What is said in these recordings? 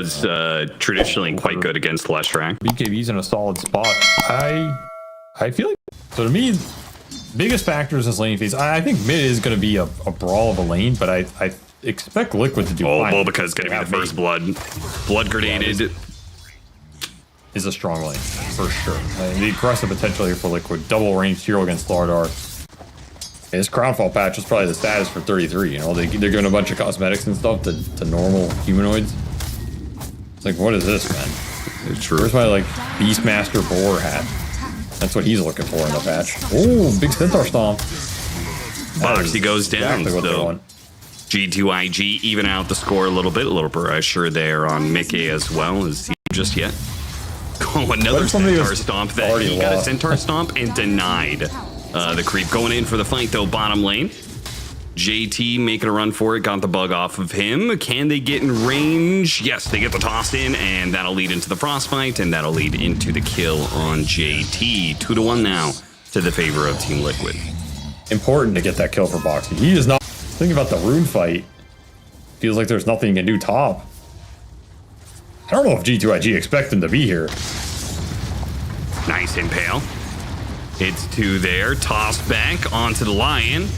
It's traditionally quite good against Leshrac. BKB's in a solid spot. I feel like, so to me, biggest factors is lane phase. I think mid is going to be a brawl of a lane, but I expect Liquid to do fine. Well, because going to be the first blood grenaded. Is a strong lane, for sure. The aggressive potential here for Liquid. Double range hero against Lardar. His Crownfall patch is probably the status for 33. You know, they're giving a bunch of cosmetics and stuff to normal humanoids. It's like, what is this, man? It's true. Where's my, like, Beastmaster boar hat? That's what he's looking for in the patch. Oh, big Centaur Stomp. Boxy goes down, exactly so G2IG even out the score a little bit. A little pressure there on Mickey as well. Is he just yet? Oh, another Centaur Stomp that he got a Centaur Stomp and denied. The creep going in for the fight, though, bottom lane. JT making a run for it, got the bug off of him. Can they get in range? Yes, they get the toss in, and that'll lead into the frostbite, and that'll lead into the kill on JT. 2-1 now to the favor of Team Liquid. Important to get that kill for Boxy. He is not thinking about the rune fight. Feels like there's nothing he can do top. I don't know if G2IG expect him to be here. Nice impale. Hits 2 there, tossed back onto the Lion.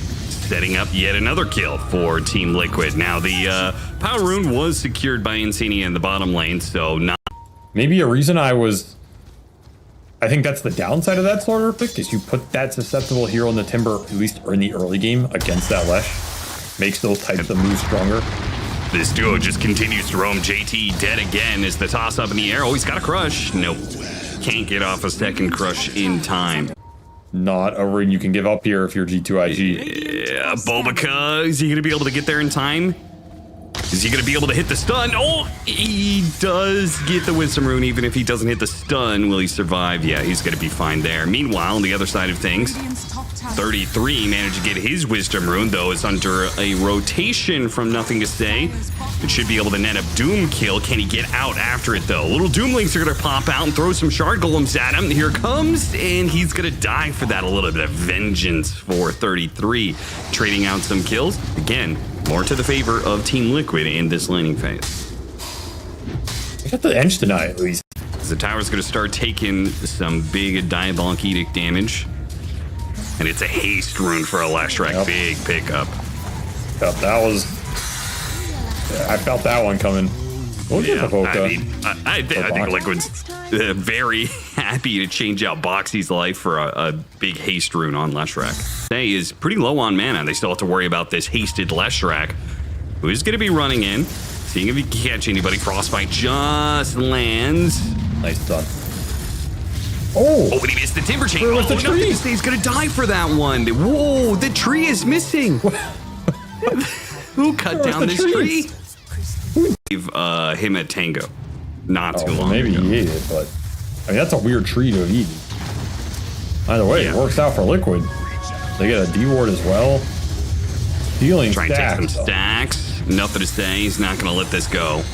Setting up yet another kill for Team Liquid. Now, the Power Rune was secured by Insania in the bottom lane, so not... Maybe a reason I think that's the downside of that starter pick, is you put that susceptible hero in the Timber, at least in the early game, against that Lesh. Makes those types of moves stronger. This duo just continues to roam. JT dead again as the toss up in the air. Oh, he's got a crush. Nope. Can't get off a second crush in time. Not a rune you can give up here if you're G2IG. Yeah, Bulbaka, is he going to be able to get there in time? Is he going to be able to hit the stun? Oh, he does get the Wisdom Rune, even if he doesn't hit the stun. Will he survive? Yeah, he's going to be fine there. Meanwhile, on the other side of things, 33 managed to get his Wisdom Rune, though it's under a rotation from Nothing to Say. It should be able to net up Doom kill. Can he get out after it, though? Little Doomlings are going to pop out and throw some Shard Golems at him. Here comes, and he's going to die for that. A little bit of vengeance for 33. Trading out some kills. Again, more to the favor of Team Liquid in this laning phase. I got the Ench deny at least. The tower's going to start taking some big Diabolic Edict damage. And it's a haste rune for a Leshrac. Yep. Big pickup. Yep, that was... I felt that one coming. Yeah, I think Liquid's very happy to change out Boxy's life for a big haste rune on Leshrac. They is pretty low on mana. They still have to worry about this hasted Leshrac, who is going to be running in, seeing if he can catch anybody. Frostbite just lands. Nice done. Oh, and he missed the Timber Chain. Where was the tree? He's going to die for that one. Whoa, the tree is missing. Who cut down this tree? Him at Tango not too long maybe ago. He ate it, but I mean that's a weird tree to have eaten. Either way, it works out for Liquid. They get a D-ward as well. Dealing trying stacks, to take some stacks. Nothing to say. He's not going to let this go.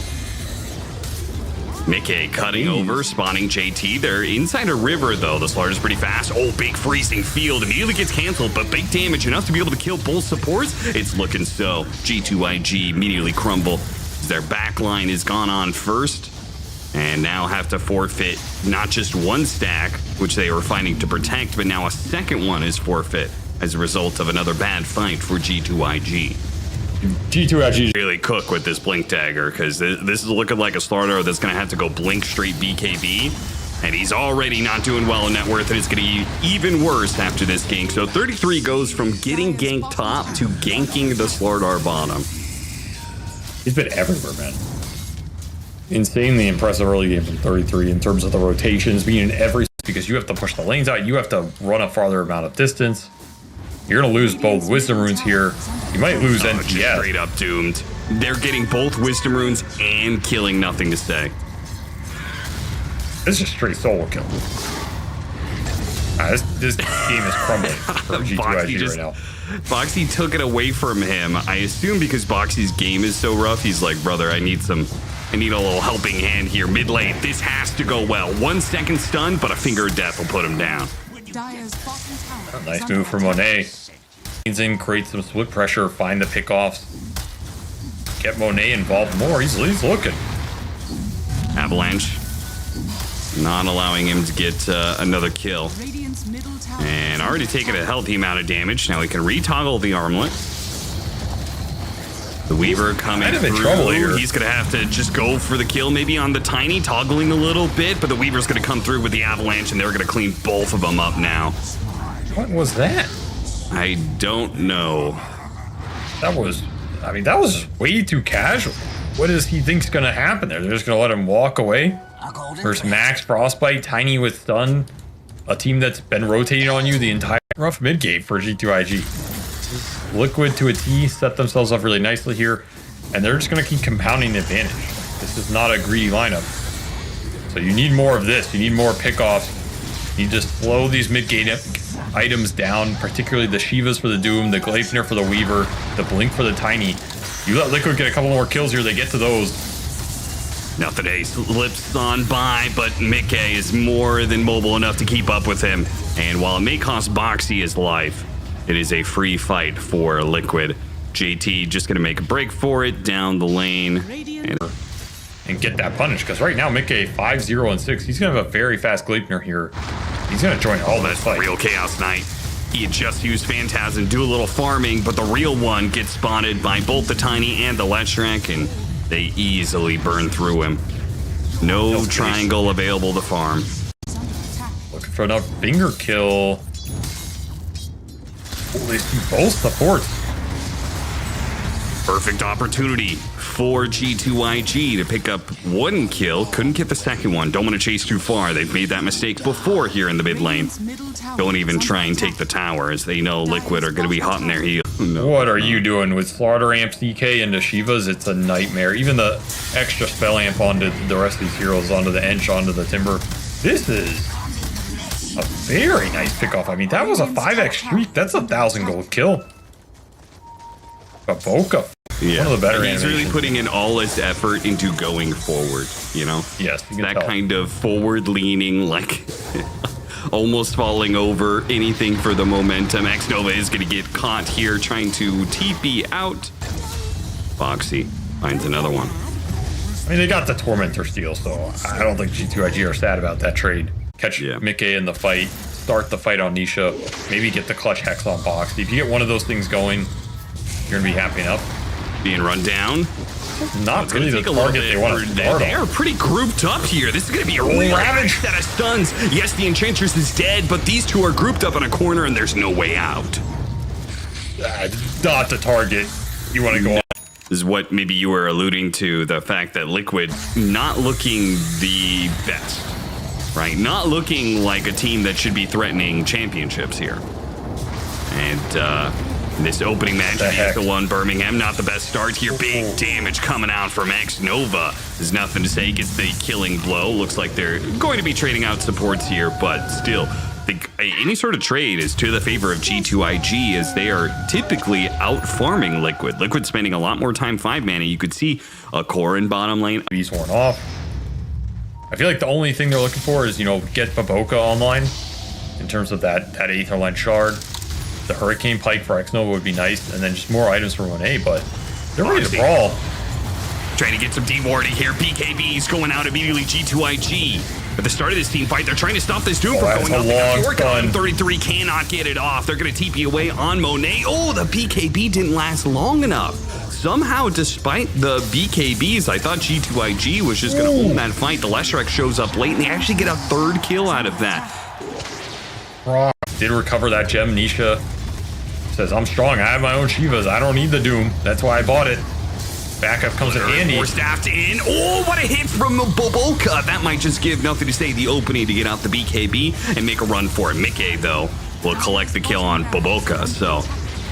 Mickey cutting over, spawning JT. They're inside a river, though. The Slaughter is pretty fast. Oh, big freezing field. Immediately gets canceled, but big damage enough to be able to kill both supports. It's looking so. G2IG immediately crumble. Their backline is gone on first, and now have to forfeit not just one stack, which they were fighting to protect, but now a second one is forfeit as a result of another bad fight for G2IG. G2IG really cook with this Blink Dagger, because this is looking like a starter that's going to have to go Blink straight BKB, and he's already not doing well in net worth, and it's going to be even worse after this gank. So 33 goes from getting ganked top to ganking the Slardar bottom. He's been everywhere, man. Insanely impressive early game from 33 in terms of the rotations, being in every, because you have to push the lanes out, you have to run a farther amount of distance. You're going to lose both Wisdom Runes here. You might lose NGS. Straight up doomed. They're getting both Wisdom Runes and killing Nothing to Say. This is straight solo kill. This game is crumbling for G2IG right now. Boxy took it away from him. I assume because Boxy's game is so rough, he's like, brother, I need a little helping hand here. Mid lane, this has to go well. 1 second stun, but a finger of death will put him down. Nice move from Monet. In, create some split pressure, find the pickoffs. Get Monet involved more. He's looking. avalanche, not allowing him to get another kill. And already taken a healthy amount of damage. Now he can retoggle the armlet. The Weaver coming Kind of in through. trouble here. He's going to have to just go for the kill maybe on the Tiny, toggling a little bit, but the Weaver's going to come through with the avalanche, and they're going to clean both of them up now. What was that? I don't know. That was way too casual. What does he think's going to happen there? They're just going to let him walk away? There's Max Frostbite, Tiny with stun. A team that's been rotating on you the entire rough mid game for G2IG. Liquid to a T, set themselves up really nicely here, and they're just going to keep compounding the advantage. This is not a greedy lineup. So you need more of this. You need more pickoffs. You need to slow these mid-game items down, particularly the Shivas for the Doom, the Gleipnir for the Weaver, the Blink for the Tiny. You let Liquid get a couple more kills here, they get to those. Nothing Ace slips on by, but Mickey is more than mobile enough to keep up with him. And while it may cost Boxy his life, it is a free fight for Liquid. JT just going to make a break for it down the lane. And get that punish, because right now Mickey 5-0 and 6. He's going to have a very fast Gleipnir here. He's going to join all this fight. Real Chaos Knight. He had just used Phantasm, do a little farming, but the real one gets spotted by both the Tiny and the Leshrac, and they easily burn through him. No triangle available to farm. Looking for another finger kill. Oh, they see both supports. Perfect opportunity for G2IG to pick up one kill. Couldn't get the second one. Don't want to chase too far. They've made that mistake before here in the mid lane. Don't even try and take the tower, as they know Liquid are going to be hot in their heels. What are you doing with Slaughter Amp CK into Shivas? It's a nightmare. Even the extra spell amp onto the rest of these heroes, onto the Ench, onto the Timber. This is a very nice pickoff. I mean, that was a 5x streak. That's a 1,000 gold kill. Baboka. Yeah. One of the better He's really animations. putting in all his effort into going forward, you know? Yes, you can that tell. kind of forward leaning, like almost falling over, anything for the momentum. X-Nova is going to get caught here trying to TP out. Foxy finds another one. I mean, they got the Tormentor steal, so I don't think G2IG are sad about that trade. Catch Mickey in the fight, start the fight on Nisha, maybe get the clutch Hex on Box. If you get one of those things going, you're going to be happy enough. Being run down. Not really the target they want to start They are pretty grouped up here. This is going to be a really nice set of stuns. Yes, the Enchantress is dead, but these two are grouped up in a corner and there's no way out. Not the target. You want to go on. This is what maybe you were alluding to, the fact that Liquid not looking the best, right? Not looking like a team that should be threatening championships here. And this opening match against the one Birmingham, not the best start here. Big damage coming out from X-Nova. There's nothing to say, gets the killing blow. Looks like they're going to be trading out supports here, but still, I think any sort of trade is to the favor of G2IG, as they are typically out farming Liquid. Liquid spending a lot more time 5-mana. You could see a core in bottom lane. He's worn off. I feel like the only thing they're looking for is, you know, get Baboka online in terms of that Aetherline Shard. The Hurricane Pike for X-Nova would be nice, and then just more items for 1A, but they're ready to brawl. Trying to get some dewarding here. BKB's going out immediately. G2IG. At the start of this team fight, they're trying to stop this Doom from going up. Long stun. 33 cannot get it off. They're going to TP away on Monet. Oh, the BKB didn't last long enough. Somehow, despite the BKBs, I thought G2IG was just going to own that fight. The Leshrac shows up late, and they actually get a third kill out of that. Did recover that gem. Nisha says, I'm strong. I have my own Shivas. I don't need the Doom. That's why I bought it. Backup comes in handy. More staffed in. Oh, what a hit from Baboka. That might just give Nothing to Say the opening to get out the BKB and make a run for it. Mickey, though, will collect the kill on Baboka. So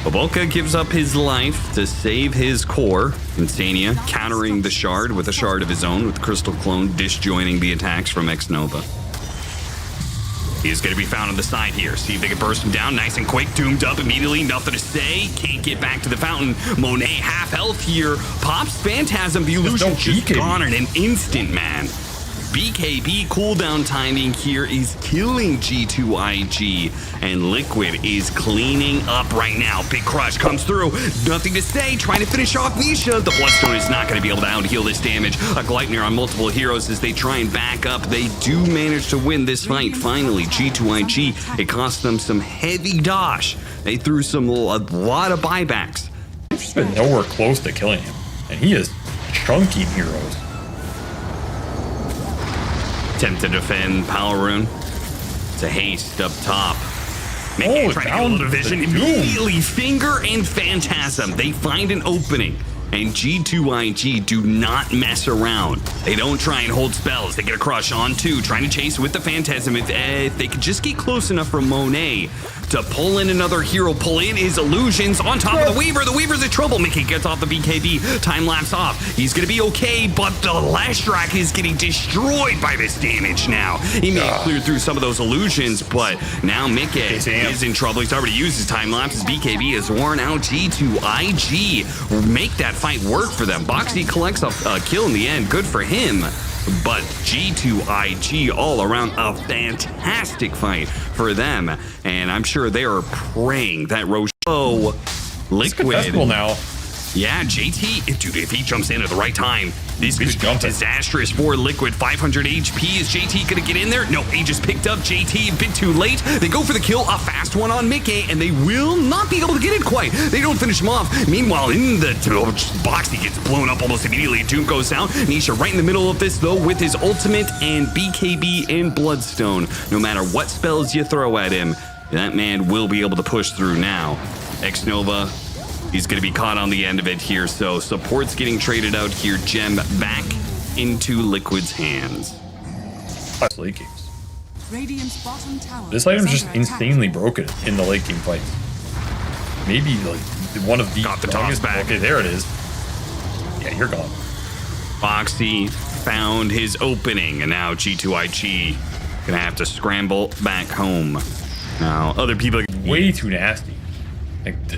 Baboka gives up his life to save his core. Insania countering the shard with a shard of his own, with Crystal Clone disjoining the attacks from X-Nova. He's going to be found on the side here. See if they can burst him down nice and quick. Doomed up immediately. Nothing to say. Can't get back to the fountain. Monet half health here. Pops Phantasm. The illusion just gone in an instant, man. BKB cooldown timing here is killing G2IG, and Liquid is cleaning up right now. Big crush comes through, nothing to say, trying to finish off Nisha. The Bloodstone is not going to be able to out-heal this damage. A Gleipnir on multiple heroes as they try and back up. They do manage to win this fight. Finally, G2IG, it cost them some heavy dosh. They threw a lot of buybacks. He's just been nowhere close to killing him, and he is chunking heroes. Attempt to defend Power Rune. It's a haste up top. Trying to get a little division. Immediately, Finger and Phantasm. They find an opening. And G2IG do not mess around. They don't try and hold spells. They get a crush on 2, trying to chase with the Phantasm. If they could just get close enough for Monet to pull in another hero, pull in his illusions on top of the Weaver. The Weaver's in trouble. Mickey gets off the BKB. Time lapse off. He's going to be okay, but the Lashrak is getting destroyed by this damage now. He may have cleared through some of those illusions, but now Mickey is in trouble. He's already used his time lapse. His BKB is worn out. G2IG make that fight work for them. Boxy collects a kill in the end. Good for him. But G2IG all around a fantastic fight for them. And I'm sure they are praying that Rochelle Liquid now. Yeah, JT, dude, if he jumps in at the right time, this could be disastrous for Liquid. 500 HP. Is JT going to get in there? No, he just picked up JT a bit too late. They go for the kill, a fast one on Mickey, and they will not be able to get it quite. They don't finish him off. Meanwhile, in the box, he gets blown up almost immediately. Doom goes down. Nisha right in the middle of this, though, with his ultimate and BKB and Bloodstone. No matter what spells you throw at him, that man will be able to push through now. X-Nova, he's going to be caught on the end of it here, so support's getting traded out here. Gem back into Liquid's hands. Late games. This item's just insanely broken in the late game fights. Maybe like one of the got the toss back. Okay, there it is. Yeah, you're gone. Boxy found his opening, and now G2IG gonna have to scramble back home. Now, other people are way too nasty.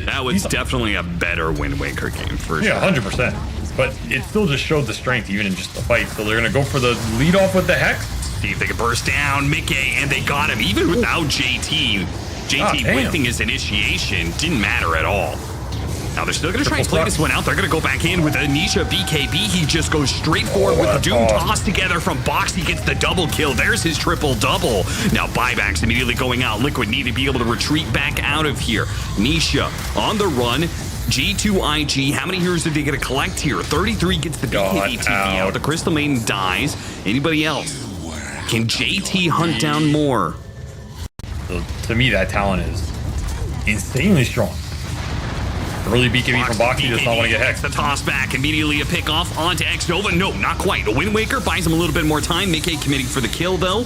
That was definitely a better Wind Waker game for sure. Yeah, 100%. But it still just showed the strength even in just the fight. So they're going to go for the lead off with the Hex. See if they can burst down Mickey, and they got him even without JT. JT whiffing his initiation didn't matter at all. Now they're still going to try and play this one out. They're going to go back in with Anisha BKB. He just goes straight forward with the Doom toss together from Box. He gets the double kill. There's his triple-double. Now buybacks immediately going out. Liquid need to be able to retreat back out of here. Nisha on the run. G2IG, how many heroes did they get to collect here? 33 gets the BKB TP out. The Crystal Maiden dies. Anybody else? Can JT hunt down more? So, to me, that talent is insanely strong. Early BKB from Boxy does not want to get Hex. The toss back, immediately a pick off onto X-Nova. No, not quite. A Wind Waker buys him a little bit more time. Mickey committing for the kill, though.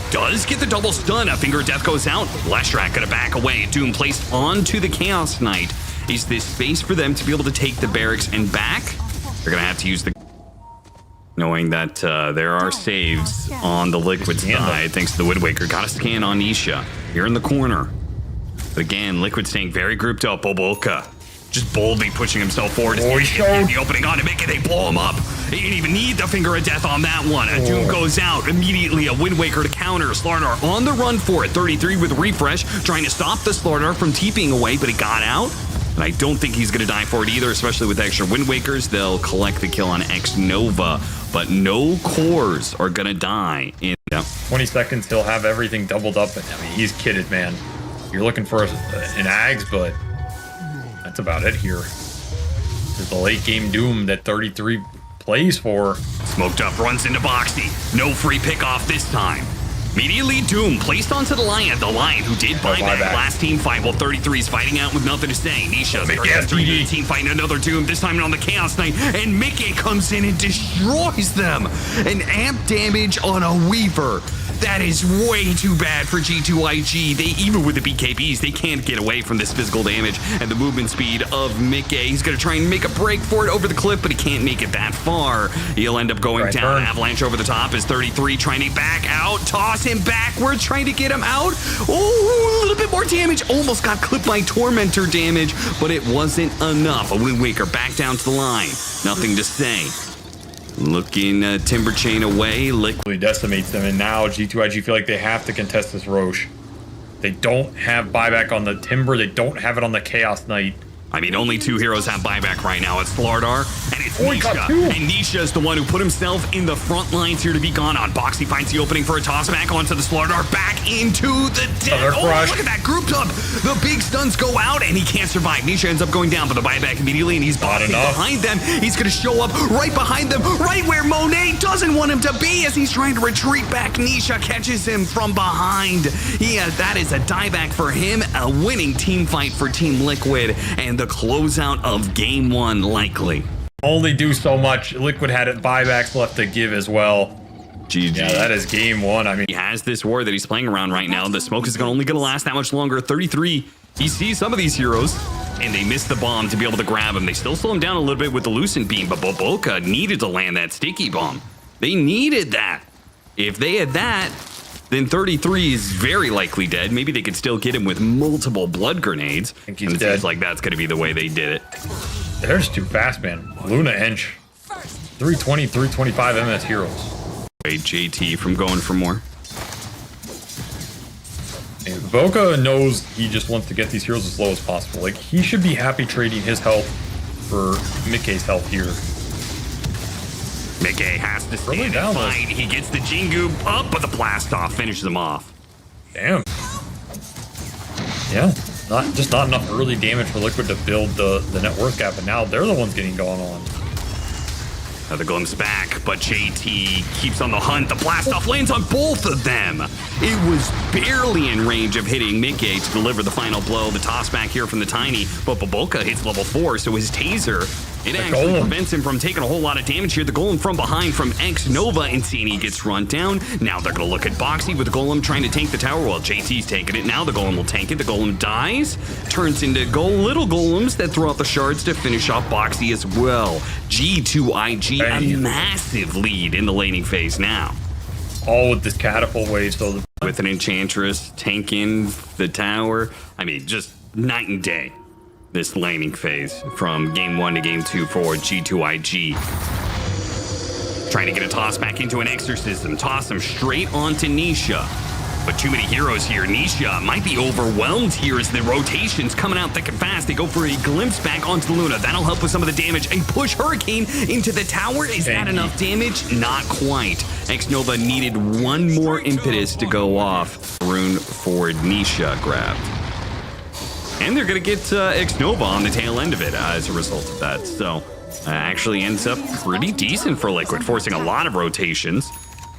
Does get the double stun. A Finger of Death goes out. Lashrak gonna back away. Doom placed onto the Chaos Knight. Is this space for them to be able to take the barracks and back? They're gonna have to use the... Knowing that there are saves on the Liquid side, thanks to the Wind Waker. Got a scan on Nisha. Here in the corner. But again, Liquid staying very grouped up. Boboka just boldly pushing himself forward. The opening on to make it, they blow him up. He didn't even need the Finger of Death on that one. A Doom goes out immediately. A Wind Waker to counter. Slardar on the run for it. 33 with refresh, trying to stop the Slardar from TPing away, but he got out. And I don't think he's going to die for it either, especially with extra Wind Wakers. They'll collect the kill on X-Nova, but no cores are going to die. 20 seconds, he'll have everything doubled up. I mean, he's kitted, man. You're looking for an Ags, but that's about it here. This is the late game Doom that 33 plays for. Smoked up, runs into Boxy. No free pick off this time. Immediately, Doom placed onto the Lion who did buyback last team fight. Well, 33 is fighting out with nothing to say. Nisha, 33 team fighting another Doom, this time on the Chaos Knight, and Mickey comes in and destroys them. An amp damage on a Weaver. That is way too bad for G2IG. They, even with the BKBs, they can't get away from this physical damage and the movement speed of Mickey. He's going to try and make a break for it over the cliff, but he can't make it that far. He'll end up going down. Avalanche over the top is 33, trying to back out. Toss him backwards, trying to get him out. Oh, a little bit more damage. Almost got clipped by Tormentor damage, but it wasn't enough. A Wind Waker back down to the line. Nothing to say. Looking Timber Chain away. Liquid Really decimates them, and now G2IG feel like they have to contest this Roche. They don't have buyback on the Timber. They don't have it on the Chaos Knight. I mean, only 2 heroes have buyback right now. It's Slardar and it's he got Nisha. 2. And Nisha is the one who put himself in the front lines here to be gone on. Boxy finds the opening for a toss back onto the Slardar, back into the deck. Oh, look at that group up. The big stuns go out and he can't survive. Nisha ends up going down, but the buyback immediately, and he's boxing behind them. He's going to show up right behind them, right where Monet doesn't want him to be as he's trying to retreat back. Nisha catches him from behind. That is a dieback for him, a winning team fight for Team Liquid, and the closeout of game 1 likely. Only do so much. Liquid had it buybacks left to give as well. GG. Yeah, that is game 1. I mean, he has this war that he's playing around right now. The smoke is only going to last that much longer. 33. He sees some of these heroes, and they miss the bomb to be able to grab him. They still slow him down a little bit with the Lucent Beam, but Boboka needed to land that sticky bomb. They needed that. If they had that, then 33 is very likely dead. Maybe they could still get him with multiple blood grenades. I think he's and it dead. seems like that's going to be the way they did it. they're just too fast, man. Luna Hench. 320, 325 MS heroes. Wait, JT from going for more. And Boca knows he just wants to get these heroes as low as possible. Like, he should be happy trading his health for Mickey's health here. Mickey has to Really stand and fight. He gets the Jingu up, but the blast off finishes him off. Damn. Yeah, not enough early damage for Liquid to build the net worth gap, and now they're the ones getting going on. Now the glimpse back, but JT keeps on the hunt. The blast off lands on both of them. It was barely in range of hitting Mickey to deliver the final blow. The toss back here from the Tiny, but Boboka hits level 4, so his taser, it actually prevents him from taking a whole lot of damage here. The Golem from behind from X Nova, and Sini gets run down. Now they're going to look at Boxy with the Golem trying to tank the tower while JT's taking it. Now the Golem will tank it. The Golem dies, turns into little Golems that throw out the shards to finish off Boxy as well. G2IG, a massive lead in the laning phase now. All with this catapult wave, so with an Enchantress tanking the tower. I mean, just night and day. This laning phase from game 1 to game 2 for G2IG. Trying to get a toss back into an exorcism. Toss him straight onto Nisha. But too many heroes here. Nisha might be overwhelmed here as the rotation's coming out thick and fast. They go for a glimpse back onto Luna. That'll help with some of the damage. A push Hurricane into the tower. Is that enough damage? Not quite. X-Nova needed one more impetus to go off. Rune for Nisha grabbed. And they're going to get X-Nova on the tail end of it as a result of that. So actually ends up pretty decent for Liquid, forcing a lot of rotations.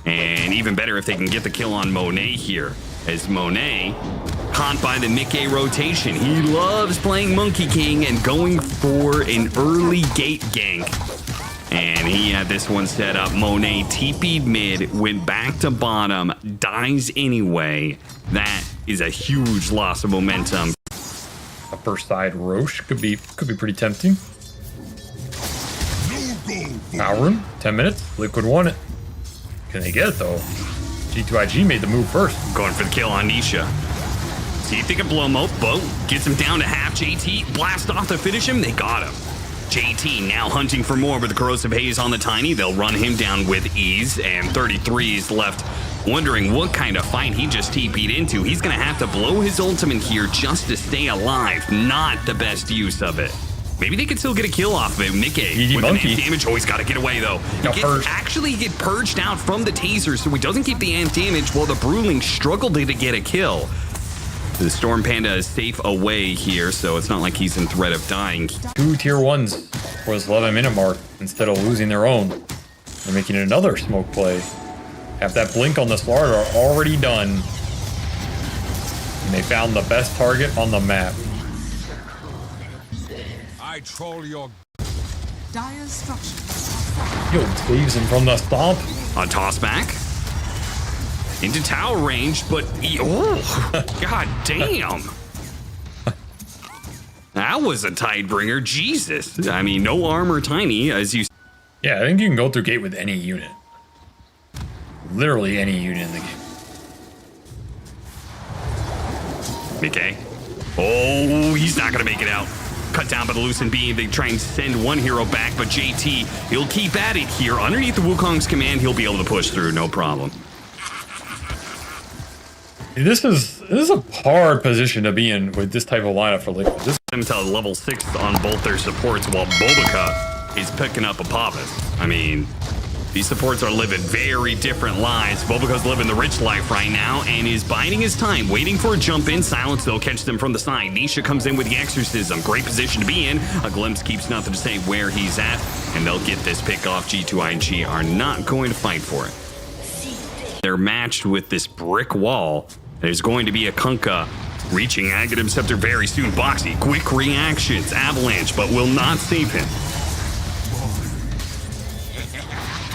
And even better if they can get the kill on Monet here, as Monet caught by the Mickey rotation. He loves playing Monkey King and going for an early gate gank. And he had this one set up. Monet TP'd mid, went back to bottom, dies anyway. That is a huge loss of momentum. upper side Roche could be pretty tempting. Power room, 10 minutes. Liquid won it. Can they get it though? G2IG made the move first. Going for the kill on Nisha. See if they can blow him up. Bo gets him down to half. JT blast off to finish him. They got him. JT now hunting for more with the corrosive haze on the Tiny. They'll run him down with ease. And 33 is left wondering what kind of fight he just TP'd into. He's going to have to blow his ultimate here just to stay alive. Not the best use of it. Maybe they could still get a kill off of it. Mickey with the amp damage. Oh, he's got to get away, though. He actually get purged out from the taser, so he doesn't keep the amp damage while the Bruling struggled to get a kill. The Storm Panda is safe away here, so it's not like he's in threat of dying. 2 tier 1s for this 11-minute mark instead of losing their own. They're making another smoke play. Have that blink on the Slardar already done. And they found the best target on the map. I troll your dire structures. Yo, saves him from the stomp. A toss back into tower range, but god damn. That was a Tidebringer. Jesus. I mean, no armor Tiny, as you. Yeah, I think you can go through gate with any unit. Literally any unit in the game. Mickey. Oh, he's not gonna make it out. cut down by the Lucent Beam. They try and send one hero back, but JT, he'll keep at it here. Underneath the Wukong's command, he'll be able to push through, no problem. This is a hard position to be in with this type of lineup for Liquid. This Them to level 6 on both their supports while Bobica is picking up Apophis. I mean, these supports are living very different lives. Bobica's living the rich life right now and is biding his time, waiting for a jump in. Silence, though, catch them from the side. Nisha comes in with the Exorcism. Great position to be in. A glimpse keeps nothing to say where he's at, and they'll get this pick off. G2IG are not going to fight for it. They're matched with this brick wall. There's going to be a Kunkka reaching Aghanim Scepter very soon. Boxy, quick reactions, Avalanche, but will not save him.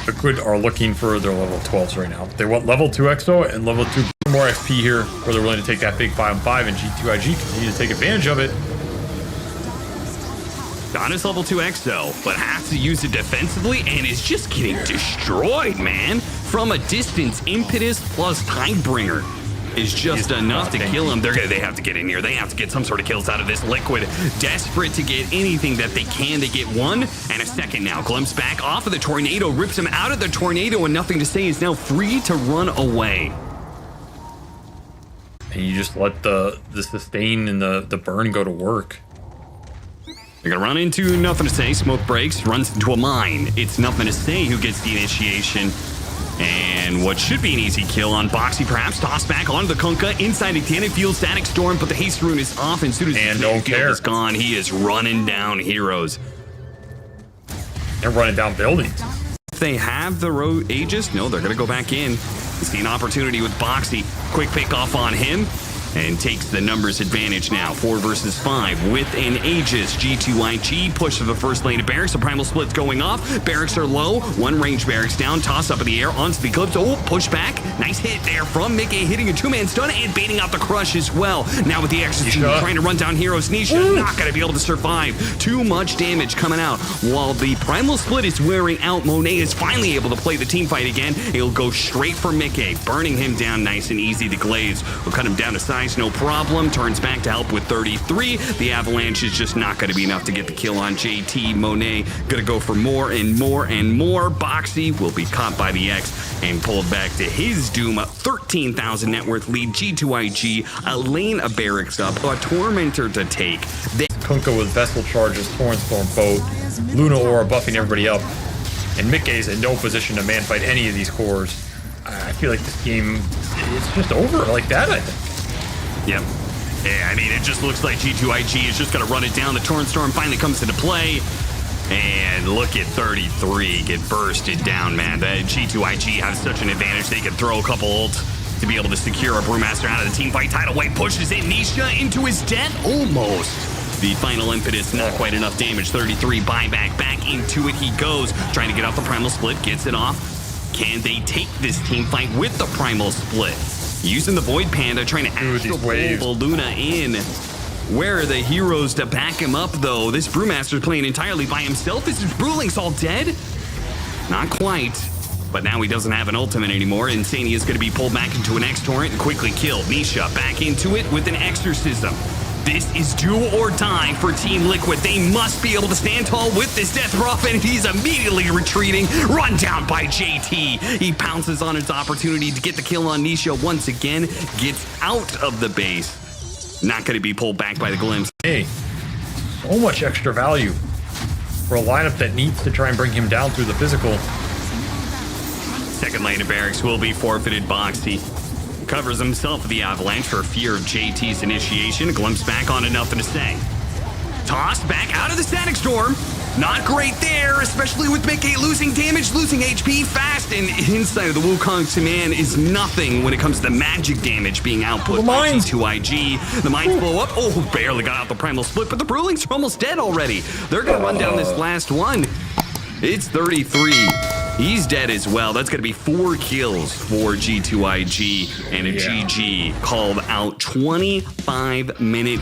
Liquid are looking for their level 12s right now. They want level 2 Exo and level 2 more XP here, where they're willing to take that big 5-on-5, and G2IG continue to take advantage of it. Donna's level 2 Exo, but has to use it defensively and is just getting destroyed, man. From a distance, Impetus plus Tidebringer is just enough to kill him. They have to get in here. They have to get some sort of kills out of this. Liquid, desperate to get anything that they can. They get one and a second now. Glimpse back off of the tornado, rips him out of the tornado, and nothing to say is now free to run away. And you just let the sustain and the burn go to work. They're gonna run into nothing to say. Smoke breaks, runs into a mine. It's nothing to say who gets the initiation. And what should be an easy kill on Boxy, perhaps tossed back onto the Kunkka inside again. It feels Static Storm, but the haste rune is off, and as soon as the field is gone, he is running down heroes. They're running down buildings. If they have the road Aegis, no, they're gonna go back in. You see an opportunity with Boxy. Quick pick off on him. And takes the numbers advantage now. 4 versus 5 with an Aegis. G2IG push to the first lane of barracks. The primal split's going off. Barracks are low. One range barracks down. Toss up in the air onto the Eclipse. Oh, push back. Nice hit there from Mickey, hitting a 2-man stun and baiting out the crush as well. Now with the Exorcism trying to run down heroes. Nisha not going to be able to survive. Too much damage coming out. While the primal split is wearing out, Monet is finally able to play the team fight again. He'll go straight for Mickey, burning him down nice and easy. The Glaives will cut him down to size. No problem. Turns back to help with 33. The Avalanche is just not going to be enough to get the kill on JT. Monet going to go for more and more and more. Boxy will be caught by the X and pulled back to his doom. 13,000 net worth lead. G2IG, a lane of barracks up, a Tormentor to take. Kunkka with Vessel charges, Torrent Storm boat, Luna Aura buffing everybody up, and Mickey's in no position to man fight any of these cores. I feel like this game, it's just over like that, I think. Yep. Yeah, I mean, it just looks like G2IG is just going to run it down. The Torrent Storm finally comes into play. And look at 33 get bursted down, man. The G2IG have such an advantage. They can throw a couple ults to be able to secure a Brewmaster out of the team fight. Tidal Wave pushes in Nisha into his death. Almost. The final impetus, not quite enough damage. 33 buyback, back into it he goes. Trying to get off the primal split, gets it off. Can they take this team fight with the primal split? Using the Void Panda, trying to astral pull the Luna in. Where are the heroes to back him up, though? This Brewmaster's playing entirely by himself. Is his Brewlings all dead? Not quite. But now he doesn't have an ultimate anymore. Insania is going to be pulled back into an X-Torrent and quickly killed. Nisha back into it with an Exorcism. This is do or die for Team Liquid. They must be able to stand tall with this Death Prophet, and he's immediately retreating. Run down by JT. He pounces on his opportunity to get the kill on Nisha once again. Gets out of the base. Not going to be pulled back by the Glimpse. Hey, so much extra value for a lineup that needs to try and bring him down through the physical. Second lane of barracks will be forfeited. Boxy covers himself with the Avalanche for fear of JT's initiation. A glimpse back on nothing to say. Tossed back out of the Static Storm. Not great there, especially with Mickey losing damage, losing HP fast, and inside of the Wukong's command is nothing when it comes to the magic damage being output by G2IG. The mines blow up. Oh, barely got out the primal split, but the Brewlings are almost dead already. They're going to run down this last one. It's 33. He's dead as well. That's going to be 4 kills for G2IG and a GG called out 25-minute